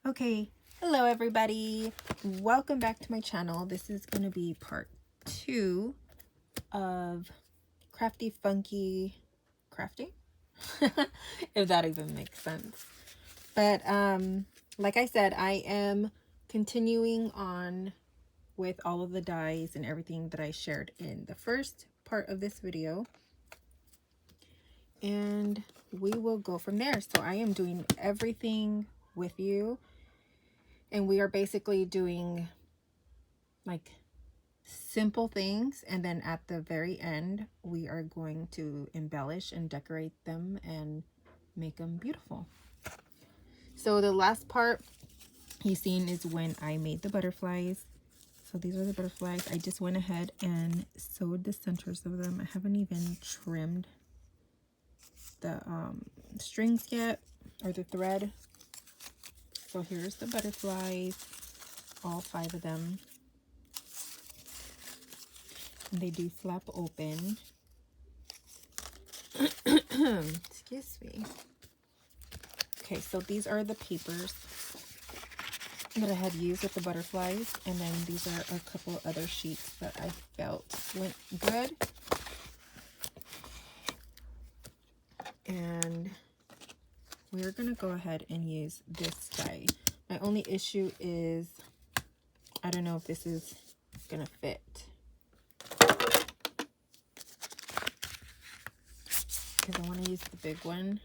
Okay, hello everybody. Welcome back to my channel. This is going to be part 2 of Crafty Funky Crafty. If that even makes sense. But like I said, I am continuing on with all of the dies and everything that I shared in the first part of this video. And we will go from there. So I am doing everything with you. And we are basically doing like simple things, and then at the very end we are going to embellish and decorate them and make them beautiful. So the last part you've seen is when I made the butterflies. So these are the butterflies. I just went ahead and sewed the centers of them. I haven't even trimmed the strings yet, or the thread. So here's the butterflies, all 5 of them. And they do flap open. Excuse me. Okay, so these are the papers that I had used with the butterflies. And then these are a couple other sheets that I felt went good. And we're going to go ahead and use this die. My only issue is I don't know if this is going to fit. Because I want to use the big one.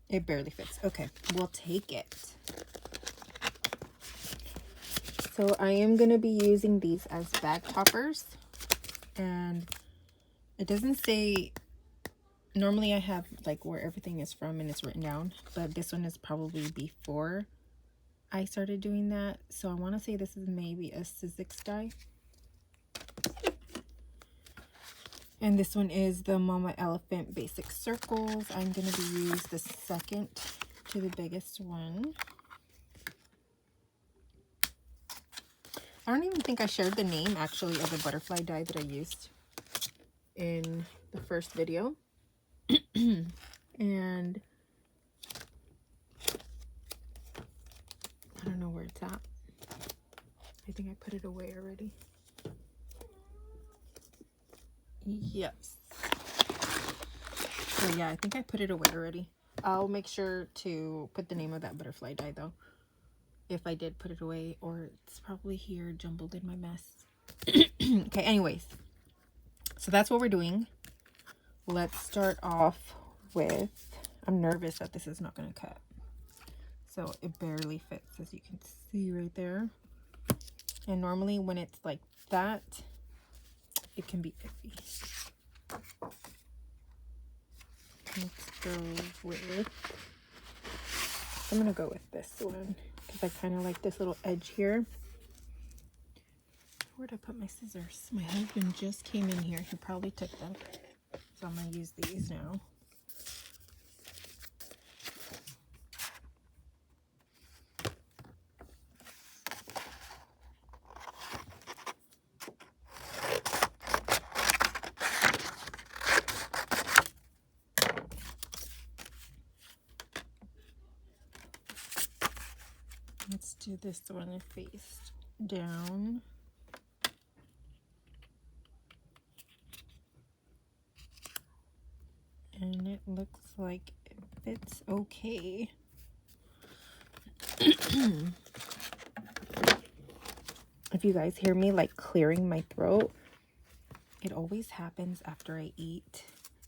It barely fits. Okay, we'll take it. So I am going to be using these as bag toppers. And it doesn't say... Normally I have like where everything is from and it's written down, but this one is probably before I started doing that. So I want to say this is maybe a Sizzix die. And this one is the Mama Elephant Basic Circles. I'm going to be using the second to the biggest one. I don't even think I shared the name actually of the butterfly die that I used in the first video. And I don't know where it's at. I think I put it away already. Yes. So yeah, I think I put it away already. I'll make sure to put the name of that butterfly die though, if I did put it away, or it's probably here jumbled in my mess. Okay, anyways, so that's what we're doing. Let's start off with, I'm nervous that this is not going to cut. So it barely fits, as you can see right there. And normally when it's like that, it can be iffy. Let's go with, I'm going to go with this one because I kind of like this little edge here. Where'd I put my scissors? My husband just came in here. He probably took them. So I'm going to use these now. Let's do this one face down. And it looks like it fits okay. If you guys hear me like clearing my throat, it always happens after I eat,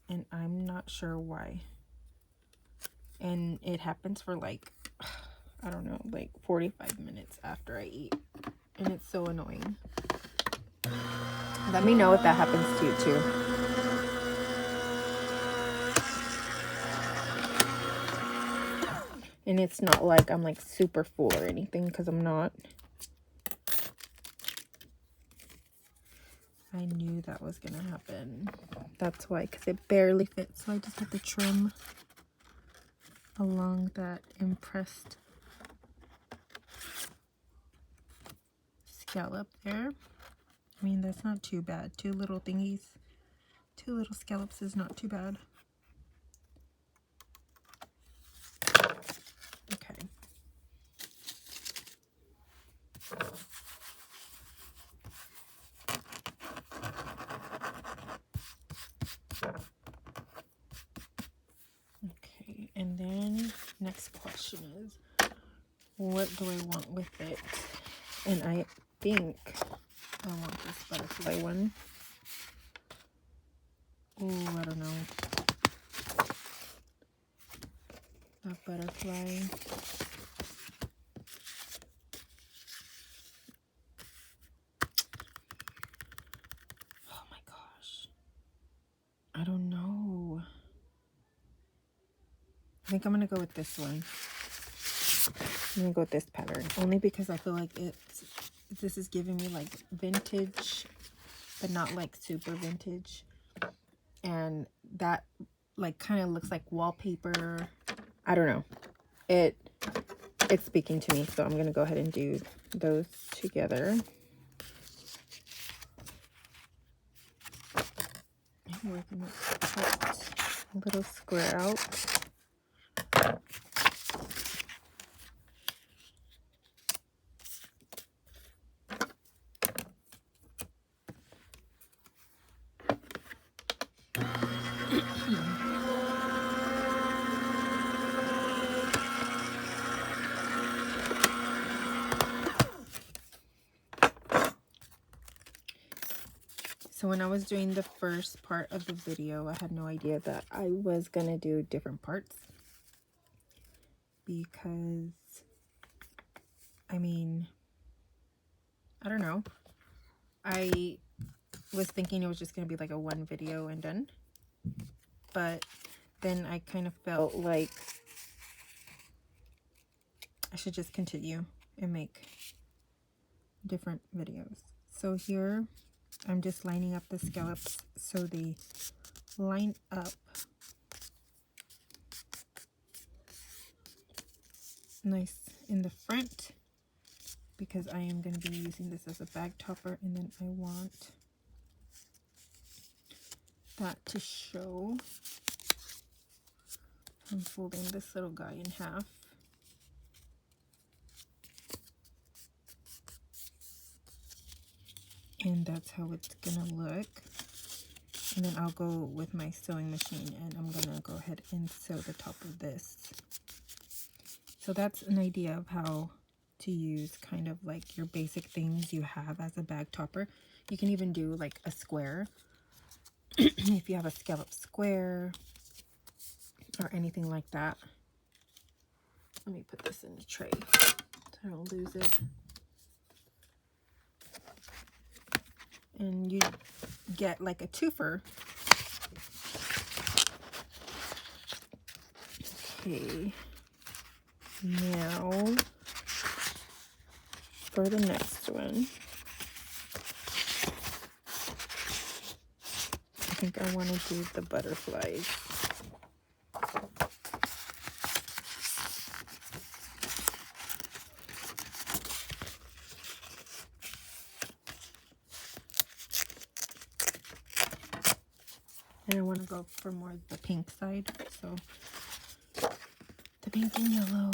and I'm not sure why. And it happens for like, I don't know, like 45 minutes after I eat, and it's so annoying. Let me know if that happens to you too. And it's not like I'm like super full or anything, because I'm not. I knew that was gonna happen. That's why, because it barely fits. So I just have to trim along that impressed scallop there. I mean, that's not too bad. 2 little thingies, 2 little scallops is not too bad. Okay. next question is, what do I want with it? And I think I want this butterfly one. Oh, I don't know. That butterfly. Oh my gosh. I don't know. I think I'm going to go with this one. I'm going to go with this pattern. Only because I feel like this is giving me like vintage, but not like super vintage. And that like kind of looks like wallpaper. I don't know. It's speaking to me, so I'm going to go ahead and do those together. And we're going to cut a little square out. So when I was doing the first part of the video, I had no idea that I was going to do different parts. Because, I mean, I don't know. I was thinking it was just going to be like a one video and done. But then I kind of felt like I should just continue and make different videos. So here, I'm just lining up the scallops so they line up nice in the front, because I am going to be using this as a bag topper, and then I want that to show. I'm folding this little guy in half. And that's how it's gonna look. And then I'll go with my sewing machine and I'm gonna go ahead and sew the top of this. So that's an idea of how to use kind of like your basic things you have as a bag topper. You can even do like a square. If you have a scallop square or anything like that. Let me put this in the tray so I don't lose it. And you get like a twofer. Okay, now for the next one, I think I want to do the butterflies. And I want to go for more of the pink side, so the pink and yellow.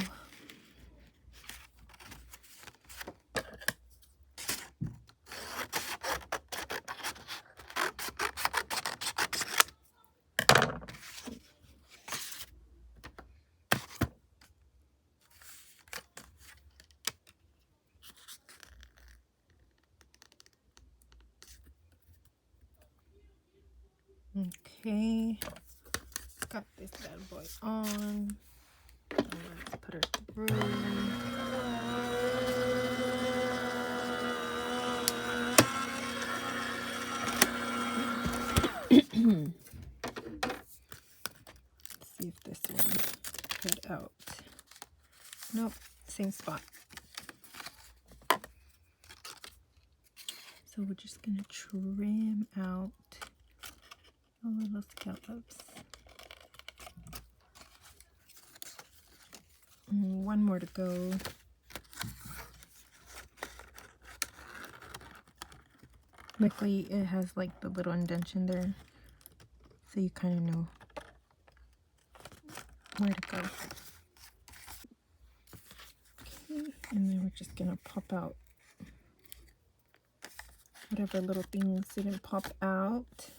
Okay, got this bad boy on. Let's put her through. Let's see if this one cut out. Nope, same spot. So we're just gonna trim out the little scallops. And one more to go. Luckily, it has like the little indentation there, so you kind of know where to go. Okay, and then we're just gonna pop out whatever little things didn't pop out.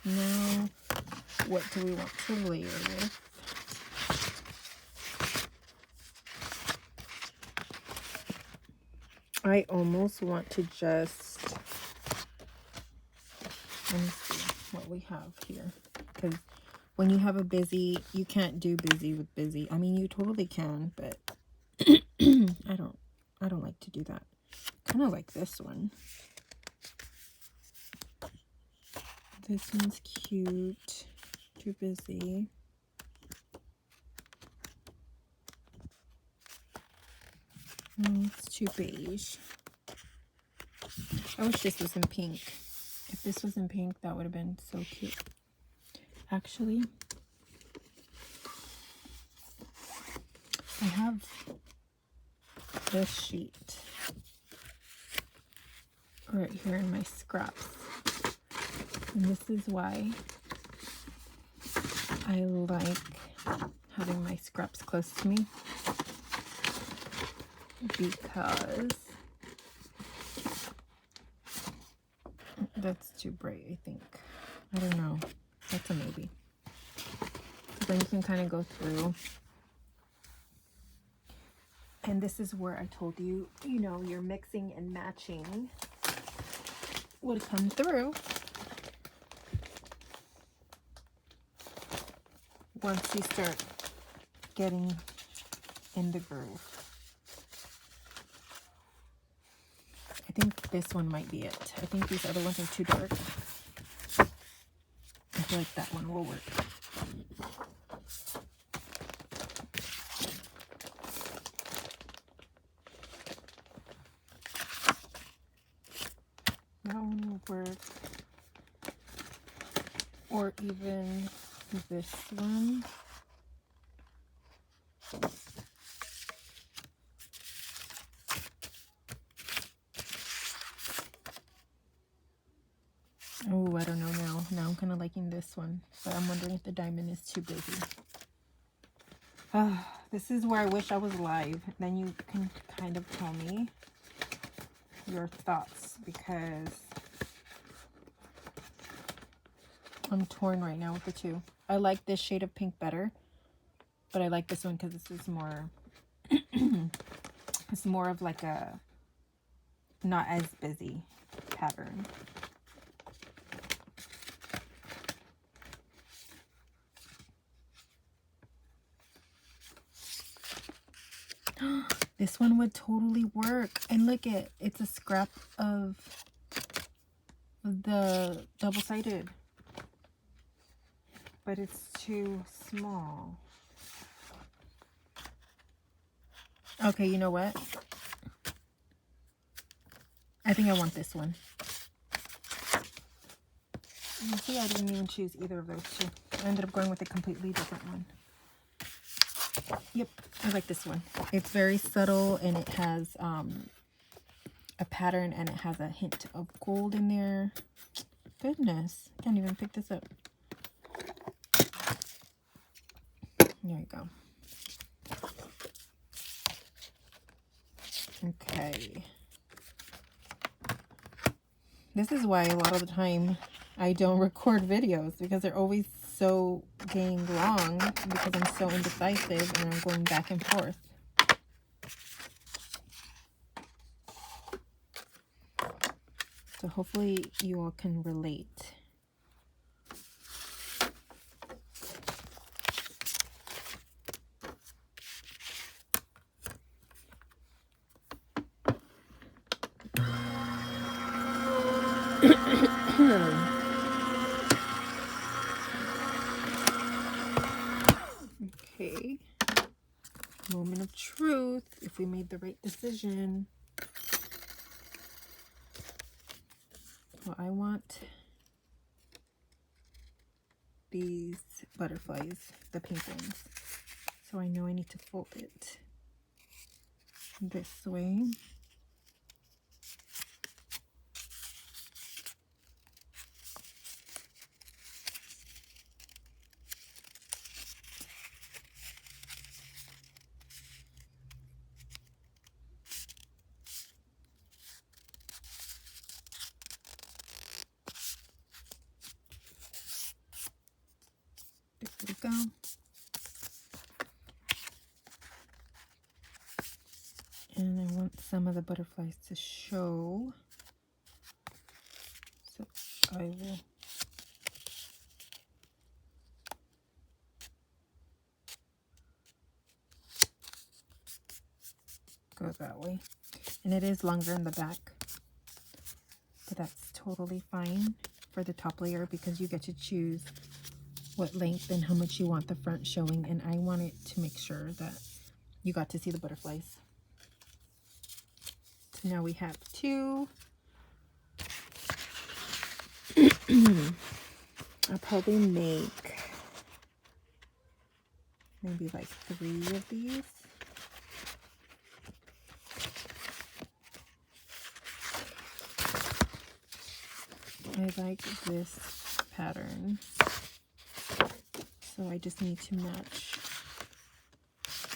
Now, what do we want to layer with? I almost want to just, let me see what we have here. Because when you have a busy, you can't do busy with busy. I mean, you totally can, but I don't like to do that. Kind of like this one. This one's cute. Too busy. Oh, it's too beige. I wish this was in pink. If this was in pink, that would have been so cute. Actually, I have this sheet right here in my scraps. And this is why I like having my scraps close to me. Because that's too bright, I think. I don't know. That's a maybe. So then you can kind of go through. And this is where I told you, you know, your mixing and matching would come through once you start getting in the groove. I think this one might be it. I think these other ones are too dark. I feel like that one will work. That one will work. Or even this one. Oh, I don't know now. Now I'm kind of liking this one. But I'm wondering if the diamond is too busy. This is where I wish I was live. Then you can kind of tell me your thoughts. Because I'm torn right now with the two. I like this shade of pink better. But I like this one because this is more... it's more of like a not as busy pattern. This one would totally work. And look at, it's a scrap of the double-sided. But it's too small. Okay, you know what? I think I want this one. You see, I didn't even choose either of those two. I ended up going with a completely different one. Yep, I like this one. It's very subtle and it has a pattern and it has a hint of gold in there. Goodness, can't even pick this up. There you go. Okay. This is why a lot of the time I don't record videos because they're always so dang long because I'm so indecisive and I'm going back and forth. So hopefully you all can relate. Okay. Moment of truth. If we made the right decision. Well, I want these butterflies, the pink ones. So I know I need to fold it this way. go. And I want some of the butterflies to show. So I will go that way. And it is longer in the back, but that's totally fine for the top layer because you get to choose what length and how much you want the front showing, and I want it to make sure that you got to see the butterflies. So now we have 2. I'll probably make maybe like 3 of these. I like this pattern, so I just need to match,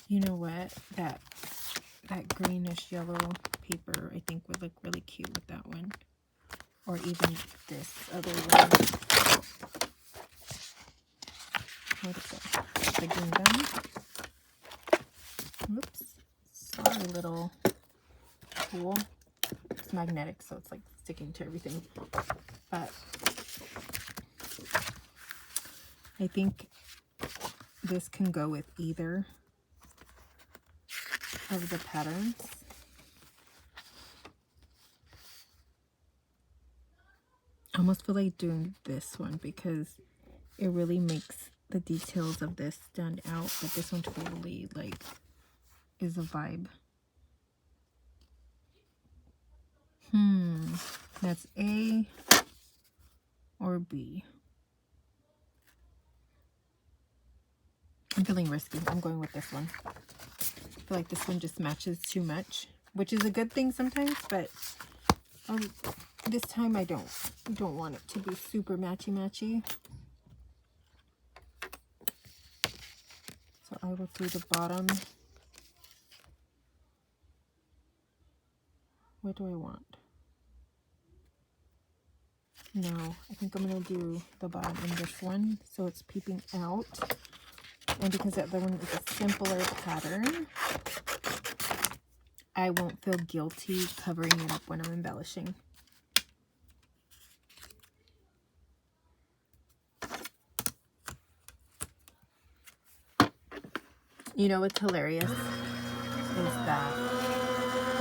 you know what, that greenish yellow paper I think would look really cute with that one, or even this other one. What is it? The green gum. Oops, sorry, little tool. It's magnetic, so it's like sticking to everything. But I think this can go with either of the patterns. I almost feel like doing this one because it really makes the details of this stand out, but this one totally like is a vibe. That's A or B. I'm feeling risky. I'm going with this one. I feel like this one just matches too much, which is a good thing sometimes, but this time I don't want it to be super matchy-matchy. So I will do the bottom. What do I want? No, I think I'm going to do the bottom in this one so it's peeping out. And because the other one is a simpler pattern, I won't feel guilty covering it up when I'm embellishing. You know what's hilarious is that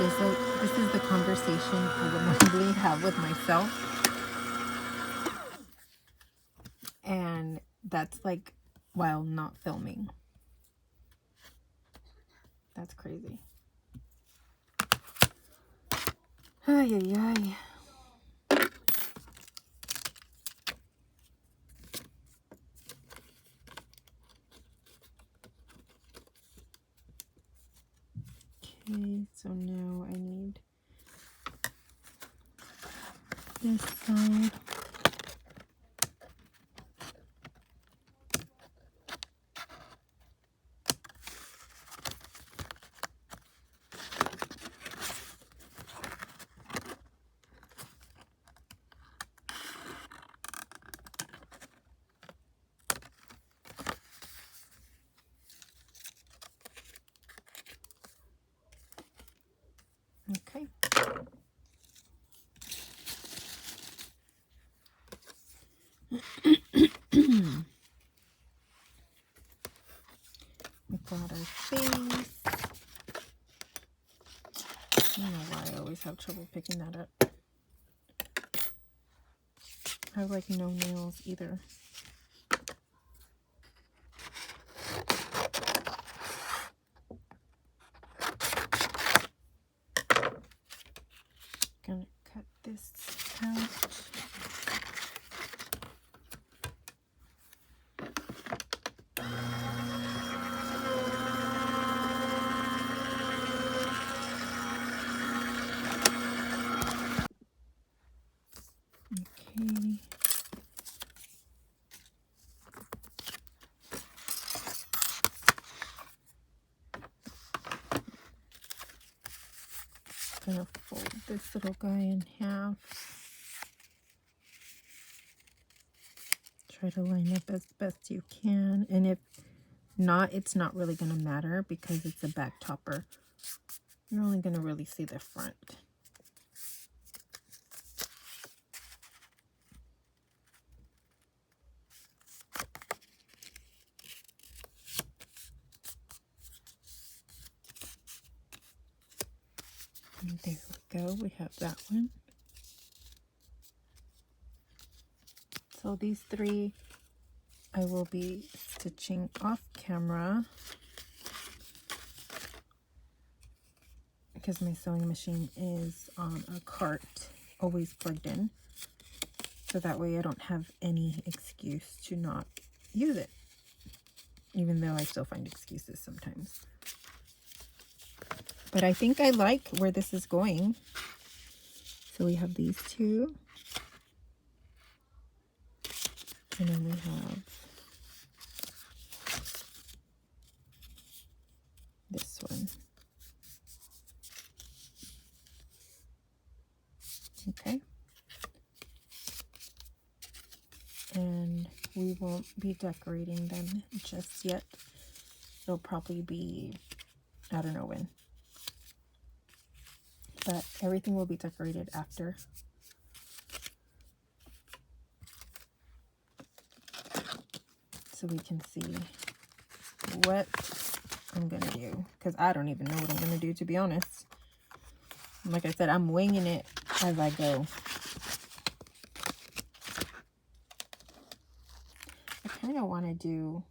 this is the conversation I would normally have with myself. And that's like while not filming. That's crazy. Ay, ay, ay. Okay, so now I need this side. Okay. We got our face. I don't know why I always have trouble picking that up. I have like no nails either. Gonna cut this out. Okay. Gonna fold this little guy in half. try to line up as best you can. And if not, it's not really going to matter because it's a back topper. You're only going to really see the front. And there we go. We have that one. So these three I will be stitching off camera because my sewing machine is on a cart, always plugged in. So that way I don't have any excuse to not use it, even though I still find excuses sometimes. But I think I like where this is going. So we have these two. And then we have this one. Okay. And we won't be decorating them just yet. It'll probably be, I don't know when. But everything will be decorated after. So we can see what I'm gonna do, because I don't even know what I'm gonna do, to be honest. Like I said, I'm winging it as I go. I kind of want to do,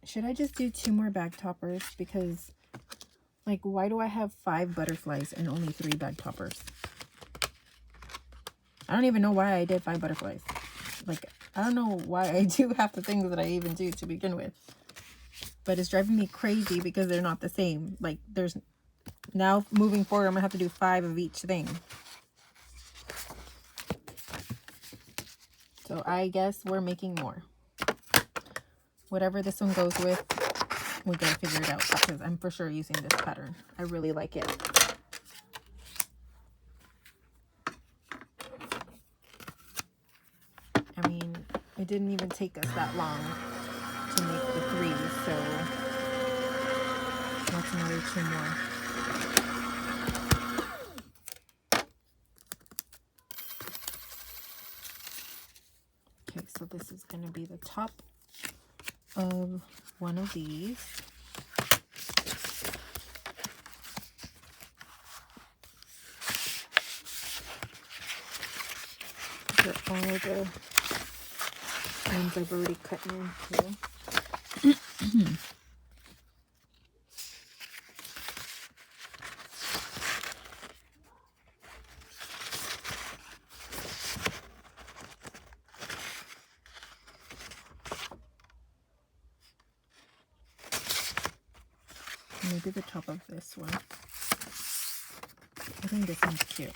should I just do 2 more bag toppers? Because like, why do I have 5 butterflies and only 3 bag toppers? I don't even know why I did 5 butterflies. Like, I don't know why I do half the things that I even do to begin with. But it's driving me crazy because they're not the same. Like, there's, now moving forward, I'm going to have to do 5 of each thing. So I guess we're making more. Whatever this one goes with, we got to figure it out because I'm for sure using this pattern. I really like it. I mean, it didn't even take us that long to make the 3, so that's another 2 more. Okay, so this is going to be the top of one of these. Put all the ones I've already cut into. Maybe the top of this one. I think this one's cute.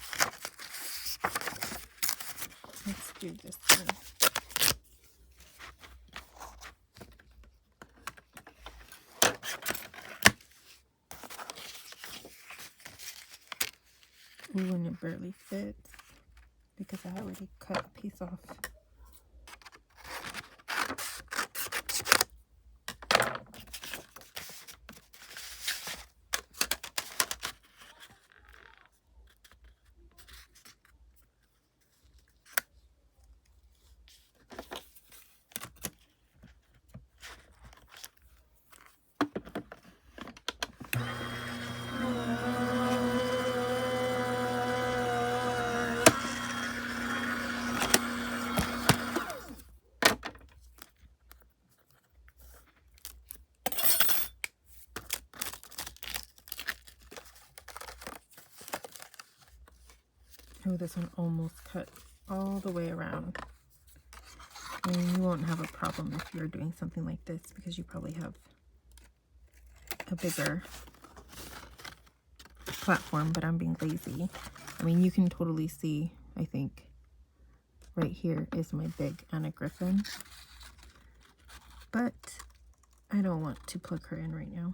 Let's do this one. Ooh, and it barely fits because I already cut a piece off. Oh, this one almost cut all the way around. And you won't have a problem if you're doing something like this because you probably have a bigger platform, but I'm being lazy. I mean, you can totally see, I think, right here is my big Anna Griffin. But I don't want to plug her in right now.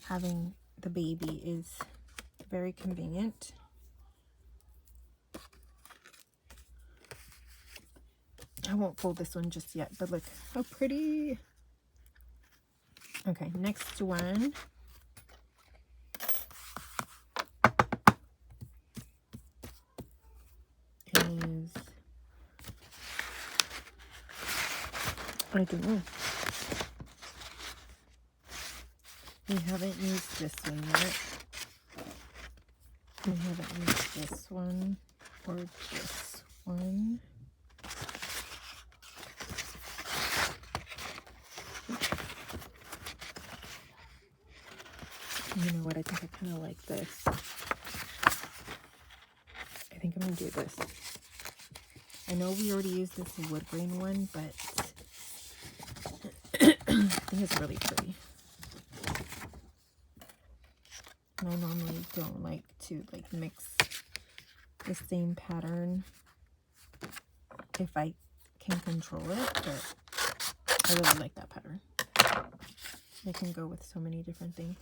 Having the baby is Very convenient. I won't fold this one just yet, but look how pretty. Okay, next one is, I don't know. We haven't used this one yet. We haven't used this one or this one. You know what? I think I kind of like this. I think I'm going to do this. I know we already used this wood grain one, but I think it's really pretty. And I normally don't like to mix the same pattern if I can control it, but I really like that pattern. It can go with so many different things.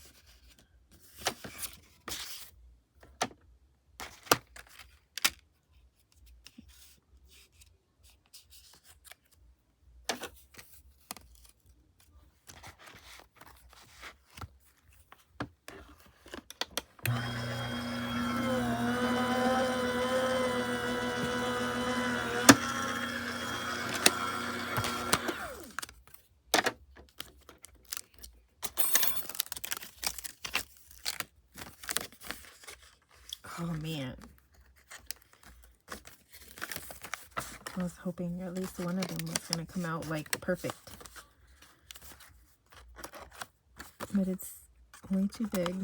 Oh man. I was hoping at least one of them was going to come out like perfect. But it's way too big.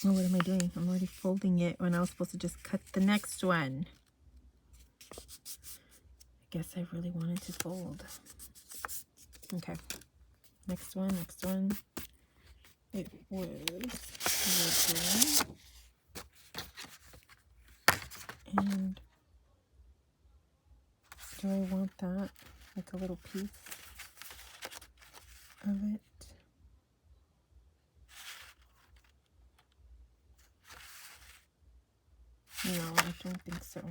Oh, what am I doing? I'm already folding it when I was supposed to just cut the next one. I guess I really wanted to fold. Okay. Next one, next one. It was wood grain. And do I want that? Like a little piece of it? No, I don't think so.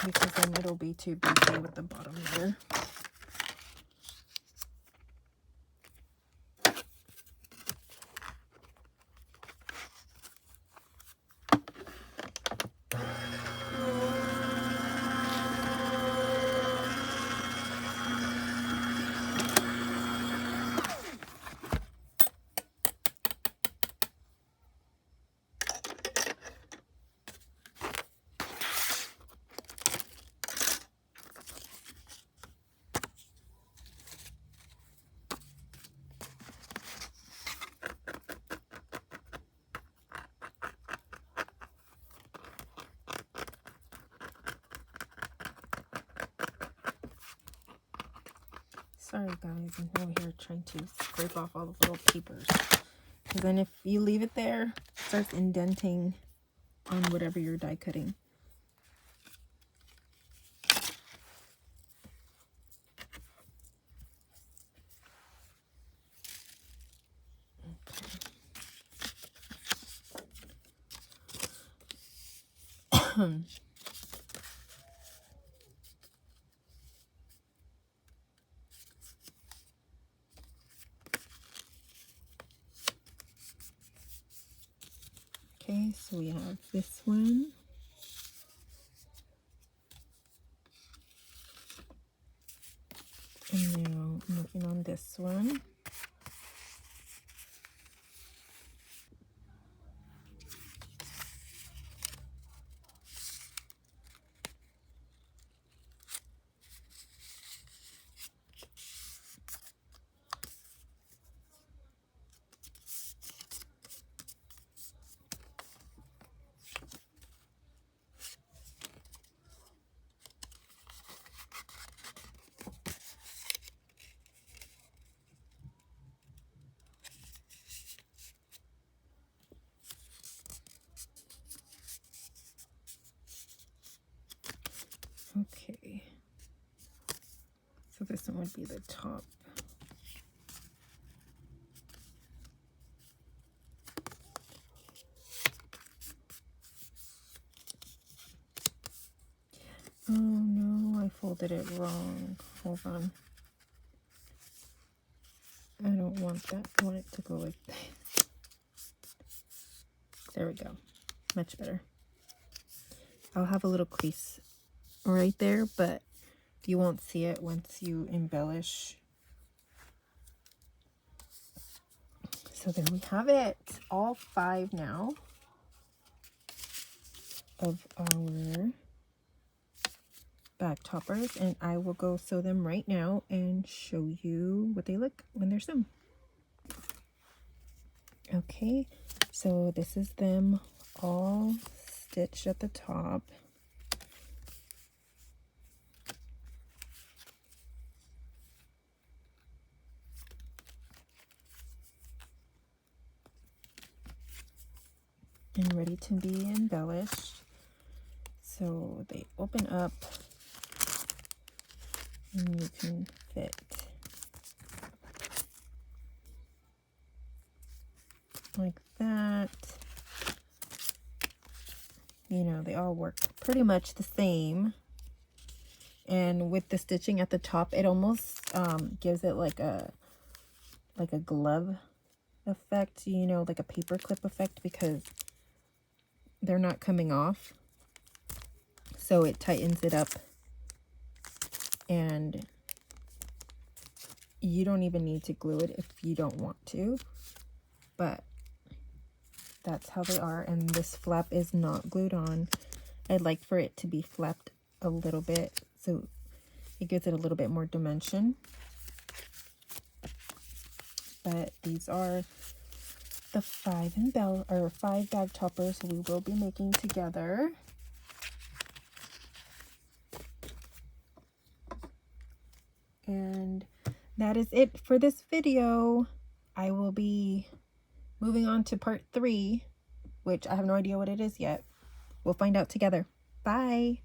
Because then it'll be too busy with the bottom layer. Sorry guys, I'm over here trying to scrape off all the little papers. Because then if you leave it there, it starts indenting on whatever you're die cutting. Okay. Okay, so we have this one. And now I'm working on this one. this one would be the top. Oh no, I folded it wrong. Hold on. I don't want that. I want it to go like this. There we go. Much better. I'll have a little crease right there, but you won't see it once you embellish. So there we have it. All 5 now of our bag toppers, and I will go sew them right now and show you what they look when they're sewn. Okay, so this is them all stitched at the top. And ready to be embellished. So they open up and you can fit like that. You know, they all work pretty much the same. And with the stitching at the top, it almost gives it like a glove effect, you know, like a paper clip effect, because they're not coming off. So it tightens it up, and you don't even need to glue it if you don't want to, but that's how they are. And this flap is not glued on. I'd like for it to be flapped a little bit so it gives it a little bit more dimension. But these are the 5 bag toppers we will be making together. And that is it for this video. I will be moving on to part 3, which I have no idea what it is yet. We'll find out together. Bye.